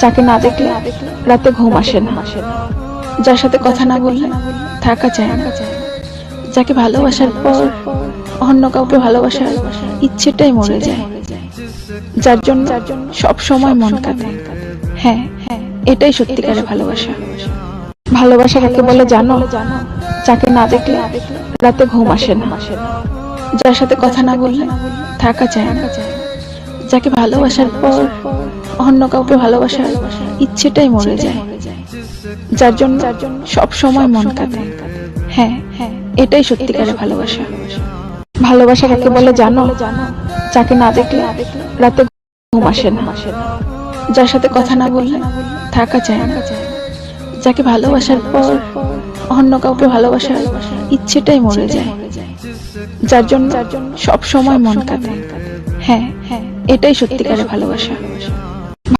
যাকে না দেখলে রাতে ঘুম আসে না, যার সাথে কথা না বললে থাকা যায় না, যাকে ভালোবাসার পর অন্য কাউকে ভালোবাসার ইচ্ছেটাই মরে যায়, যার জন্য সব সময় মন কাঁদে। হ্যাঁ, এটাই সত্যিকারের ভালোবাসা। ভালোবাসা কাকে বলে জানো? যাকে না দেখলে রাতে ঘুম আসে না, যার সাথে কথা না বললে থাকা যায় না, যাকে ভালোবাসার পর অন্য কাউকে ভালোবাসার ইচ্ছেটাই মরে যায়, যার জন্য সব সময় মন কাঁদে। হ্যাঁ, এটাই সত্যিকারের ভালোবাসা। ভালোবাসা কাকে বলে জানো? যাকে না দেখলে রাতে ঘুম আসে না, যার সাথে কথা না বললে থাকা যায় না, যাকে ভালোবাসার পর অন্য কাউকে ভালোবাসার ইচ্ছেটাই মরে যায়, যার জন্য সব সময় মন কাঁদে। হ্যাঁ, এটাই সত্যিকারের ভালোবাসা।